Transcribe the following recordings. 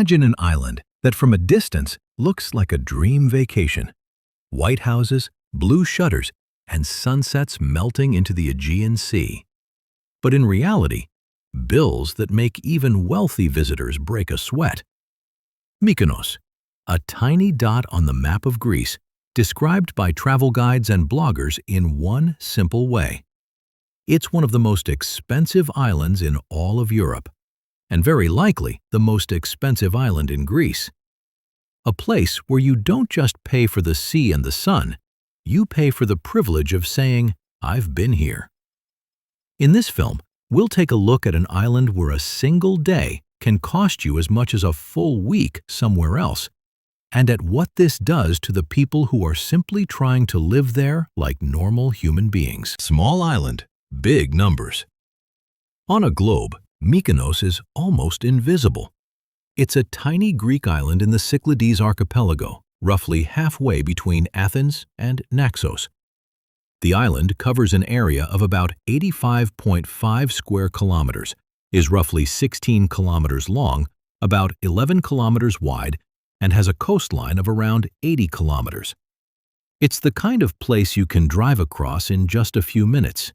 Imagine an island that from a distance looks like a dream vacation. White houses, blue shutters, and sunsets melting into the Aegean Sea. But in reality, bills that make even wealthy visitors break a sweat. Mykonos, a tiny dot on the map of Greece, described by travel guides and bloggers in one simple way. It's one of the most expensive islands in all of Europe, and very likely the most expensive island in Greece. A place where you don't just pay for the sea and the sun, you pay for the privilege of saying, "I've been here." In this film, we'll take a look at an island where a single day can cost you as much as a full week somewhere else, and at what this does to the people who are simply trying to live there like normal human beings. Small island, big numbers. On a globe, Mykonos is almost invisible. It's a tiny Greek island in the Cyclades archipelago, roughly halfway between Athens and Naxos. The island covers an area of about 85.5 square kilometers, is roughly 16 kilometers long, about 11 kilometers wide, and has a coastline of around 80 kilometers. It's the kind of place you can drive across in just a few minutes.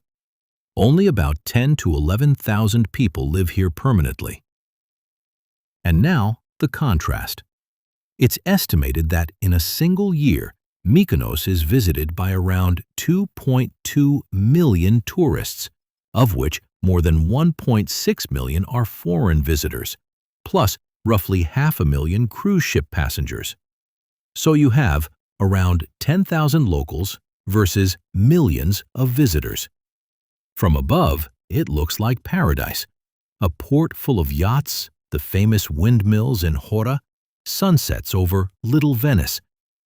Only about 10 to 11,000 people live here permanently. And now, the contrast. It's estimated that in a single year, Mykonos is visited by around 2.2 million tourists, of which more than 1.6 million are foreign visitors, plus roughly 500,000 cruise ship passengers. So you have around 10,000 locals versus millions of visitors. From above, it looks like paradise. A port full of yachts, the famous windmills in Hora, sunsets over Little Venice,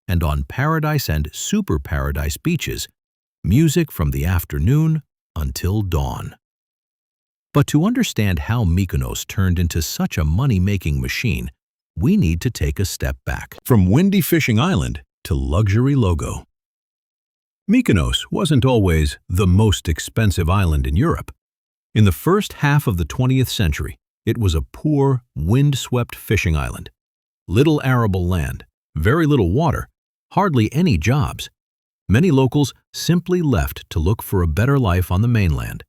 and on paradise and super paradise beaches, music from the afternoon until dawn. But to understand how Mykonos turned into such a money-making machine, we need to take a step back. From windy fishing island to luxury logo. Mykonos wasn't always the most expensive island in Europe. In the first half of the 20th century, it was a poor, wind-swept fishing island. Little arable land, very little water, hardly any jobs. Many locals simply left to look for a better life on the mainland.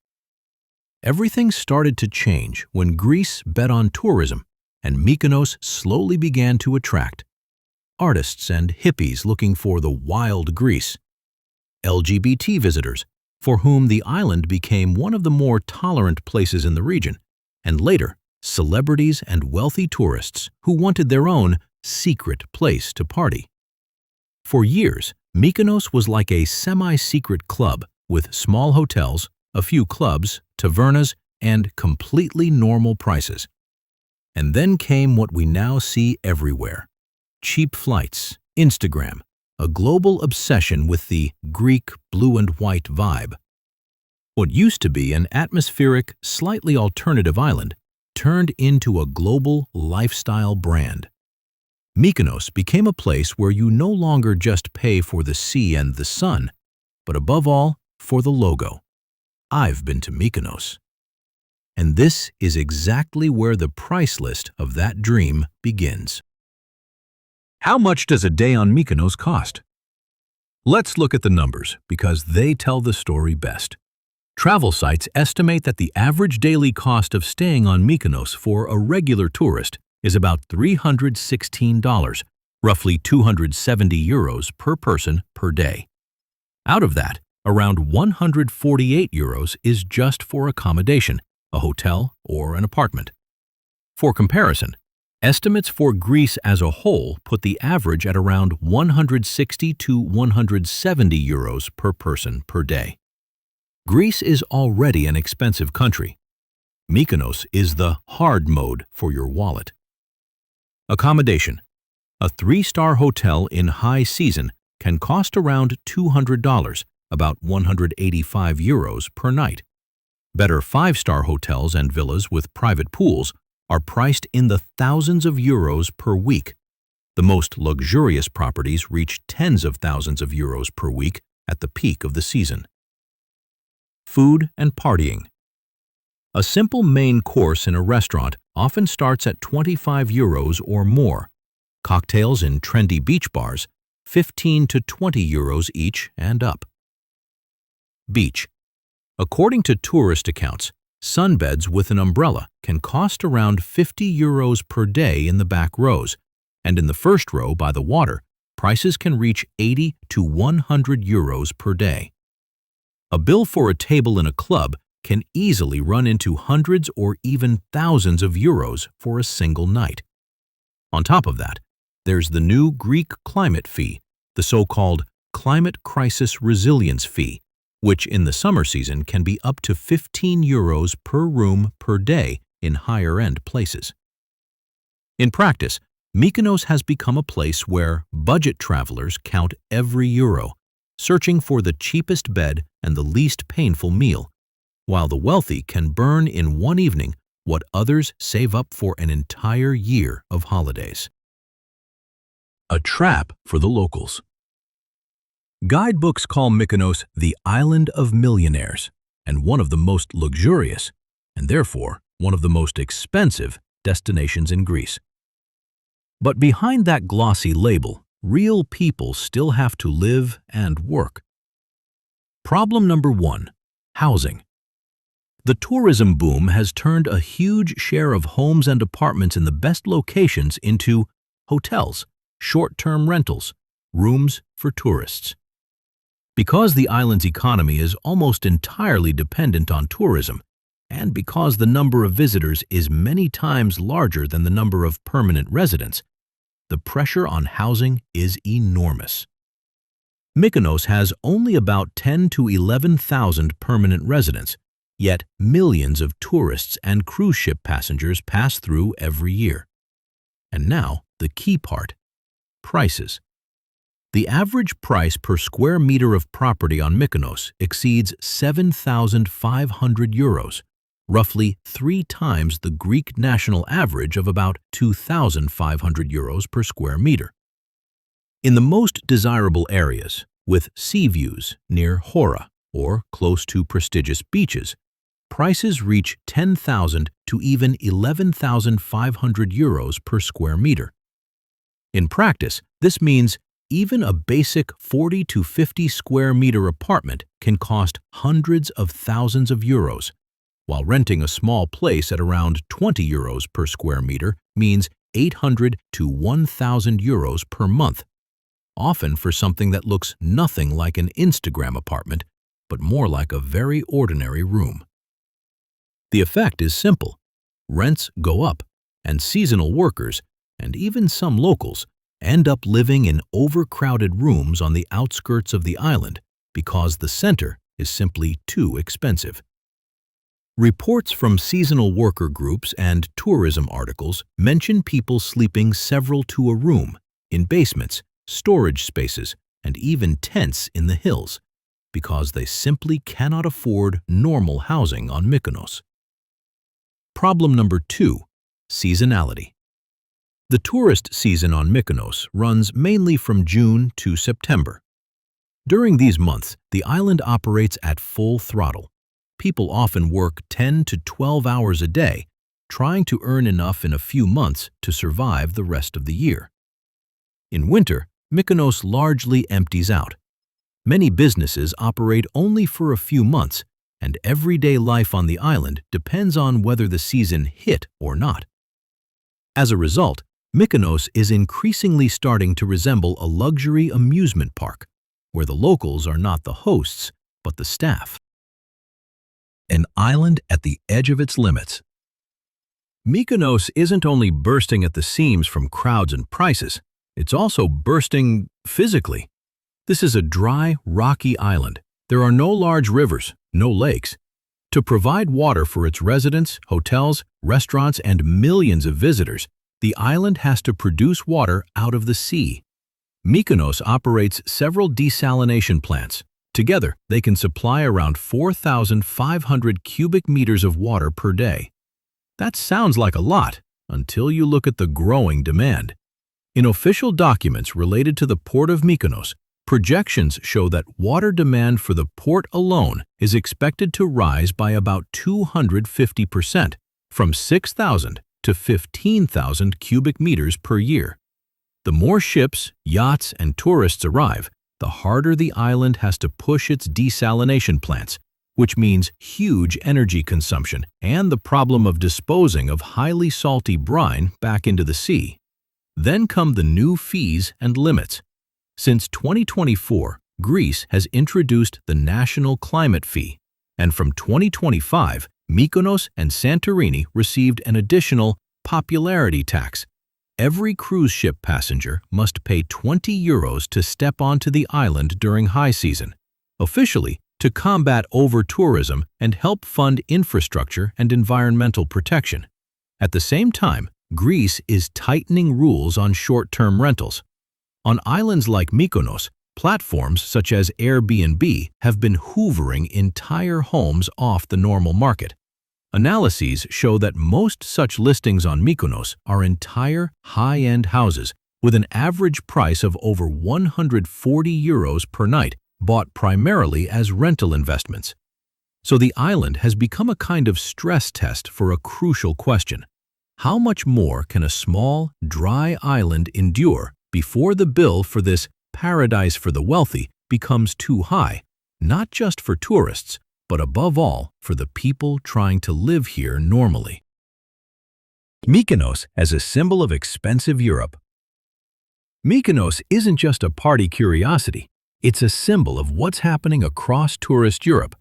Everything started to change when Greece bet on tourism and Mykonos slowly began to attract artists and hippies looking for the wild Greece, LGBT visitors, for whom the island became one of the more tolerant places in the region, and later, celebrities and wealthy tourists who wanted their own secret place to party. For years, Mykonos was like a semi-secret club with small hotels, a few clubs, tavernas, and completely normal prices. And then came what we now see everywhere: cheap flights, Instagram, a global obsession with the Greek blue and white vibe. What used to be an atmospheric, slightly alternative island turned into a global lifestyle brand. Mykonos became a place where you no longer just pay for the sea and the sun, but above all, for the logo. "I've been to Mykonos." And this is exactly where the price list of that dream begins. How much does a day on Mykonos cost? Let's look at the numbers because they tell the story best. Travel sites estimate that the average daily cost of staying on Mykonos for a regular tourist is about $316, roughly €270 per person per day. Out of that, around €148 is just for accommodation, a hotel or an apartment. For comparison, estimates for Greece as a whole put the average at around €160 to €170 per person per day. Greece is already an expensive country. Mykonos is the hard mode for your wallet. Accommodation. A 3-star hotel in high season can cost around $200, about €185 per night. Better 5-star hotels and villas with private pools are priced in the thousands of euros per week. The most luxurious properties reach tens of thousands of euros per week at the peak of the season. Food and partying. A simple main course in a restaurant often starts at €25 or more. Cocktails in trendy beach bars, €15 to €20 each and up. Beach. According to tourist accounts, sunbeds with an umbrella can cost around €50 per day in the back rows, and in the first row by the water, prices can reach €80 to €100 per day. A bill for a table in a club can easily run into hundreds or even thousands of euros for a single night. On top of that, there's the new Greek climate fee, the so-called Climate Crisis Resilience Fee, which in the summer season can be up to €15 per room per day in higher-end places. In practice, Mykonos has become a place where budget travelers count every euro, searching for the cheapest bed and the least painful meal, while the wealthy can burn in one evening what others save up for an entire year of holidays. A trap for the locals. Guidebooks call Mykonos the island of millionaires and one of the most luxurious, and therefore one of the most expensive destinations in Greece. But behind that glossy label, real people still have to live and work. Problem number 1: housing. The tourism boom has turned a huge share of homes and apartments in the best locations into hotels, short-term rentals, rooms for tourists. Because the island's economy is almost entirely dependent on tourism, and because the number of visitors is many times larger than the number of permanent residents, the pressure on housing is enormous. Mykonos has only about 10 to 11,000 permanent residents, yet millions of tourists and cruise ship passengers pass through every year. And now, the key part: prices. The average price per square meter of property on Mykonos exceeds €7,500, roughly 3 times the Greek national average of about €2,500 per square meter. In the most desirable areas, with sea views near Hora or close to prestigious beaches, prices reach €10,000 to even €11,500 per square meter. In practice, this means even a basic 40 to 50 square meter apartment can cost hundreds of thousands of euros, while renting a small place at around €20 per square meter means 800 to 1,000 euros per month, often for something that looks nothing like an Instagram apartment, but more like a very ordinary room. The effect is simple. Rents go up, and seasonal workers, and even some locals, end up living in overcrowded rooms on the outskirts of the island because the center is simply too expensive. Reports from seasonal worker groups and tourism articles mention people sleeping several to a room, in basements, storage spaces, and even tents in the hills, because they simply cannot afford normal housing on Mykonos. Problem number 2: seasonality. The tourist season on Mykonos runs mainly from June to September. During these months, the island operates at full throttle. People often work 10 to 12 hours a day, trying to earn enough in a few months to survive the rest of the year. In winter, Mykonos largely empties out. Many businesses operate only for a few months, and everyday life on the island depends on whether the season hit or not. As a result, Mykonos is increasingly starting to resemble a luxury amusement park, where the locals are not the hosts, but the staff. An island at the edge of its limits. Mykonos isn't only bursting at the seams from crowds and prices, it's also bursting physically. This is a dry, rocky island. There are no large rivers, no lakes. To provide water for its residents, hotels, restaurants, and millions of visitors, the island has to produce water out of the sea. Mykonos operates several desalination plants. Together, they can supply around 4,500 cubic meters of water per day. That sounds like a lot, until you look at the growing demand. In official documents related to the port of Mykonos, Projections show that water demand for the port alone is expected to rise by about 250%, from 6,000 to 15,000 cubic meters per year. The more ships, yachts, and tourists arrive, the harder the island has to push its desalination plants, which means huge energy consumption and the problem of disposing of highly salty brine back into the sea. Then come the new fees and limits. Since 2024, Greece has introduced the National Climate Fee, and from 2025, Mykonos and Santorini received an additional popularity tax. Every cruise ship passenger must pay €20 to step onto the island during high season, officially to combat over-tourism and help fund infrastructure and environmental protection. At the same time, Greece is tightening rules on short-term rentals. On islands like Mykonos, platforms such as Airbnb have been hoovering entire homes off the normal market. Analyses show that most such listings on Mykonos are entire high-end houses with an average price of over €140 per night, bought primarily as rental investments. So the island has become a kind of stress test for a crucial question. How much more can a small, dry island endure before the bill for this paradise for the wealthy becomes too high, not just for tourists, but above all for the people trying to live here normally? Mykonos as a symbol of expensive Europe. Mykonos isn't just a party curiosity, it's a symbol of what's happening across tourist Europe.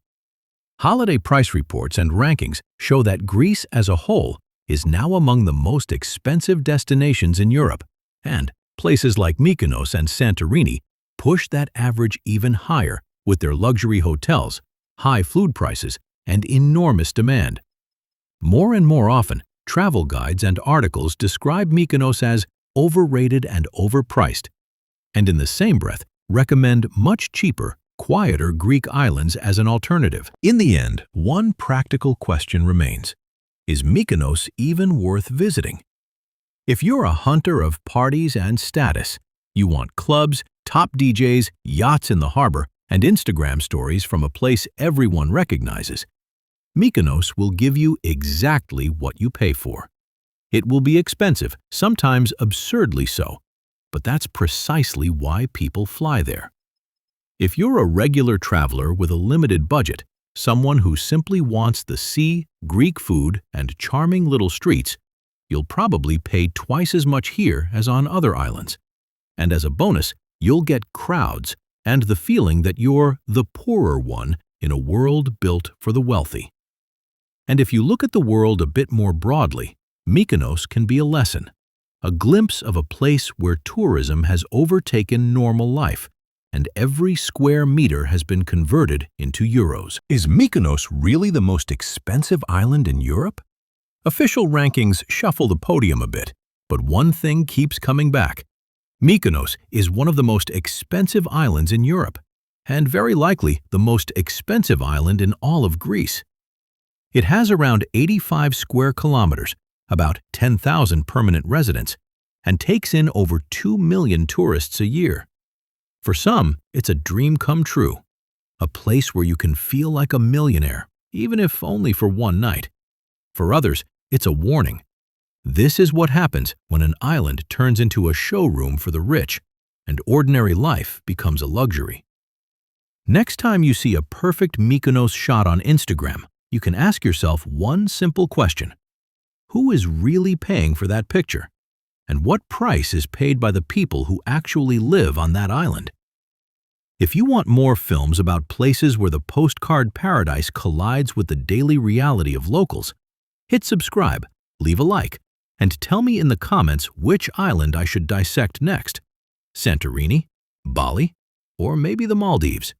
Holiday price reports and rankings show that Greece as a whole is now among the most expensive destinations in Europe, and places like Mykonos and Santorini push that average even higher with their luxury hotels, high food prices, and enormous demand. More and more often, travel guides and articles describe Mykonos as overrated and overpriced, and in the same breath recommend much cheaper, quieter Greek islands as an alternative. In the end, one practical question remains: is Mykonos even worth visiting? If you're a hunter of parties and status, you want clubs, top DJs, yachts in the harbor, and Instagram stories from a place everyone recognizes, Mykonos will give you exactly what you pay for. It will be expensive, sometimes absurdly so, but that's precisely why people fly there. If you're a regular traveler with a limited budget, someone who simply wants the sea, Greek food, and charming little streets, you'll probably pay twice as much here as on other islands. And as a bonus, you'll get crowds and the feeling that you're the poorer one in a world built for the wealthy. And if you look at the world a bit more broadly, Mykonos can be a lesson, a glimpse of a place where tourism has overtaken normal life, and every square meter has been converted into euros. Is Mykonos really the most expensive island in Europe? Official rankings shuffle the podium a bit, but one thing keeps coming back. Mykonos is one of the most expensive islands in Europe, and very likely the most expensive island in all of Greece. It has around 85 square kilometers, about 10,000 permanent residents, and takes in over 2 million tourists a year. For some, it's a dream come true, a place where you can feel like a millionaire, even if only for one night. For others, it's a warning. This is what happens when an island turns into a showroom for the rich, and ordinary life becomes a luxury. Next time you see a perfect Mykonos shot on Instagram, you can ask yourself one simple question: who is really paying for that picture? And what price is paid by the people who actually live on that island? If you want more films about places where the postcard paradise collides with the daily reality of locals, hit subscribe, leave a like, and tell me in the comments which island I should dissect next: Santorini, Bali, or maybe the Maldives.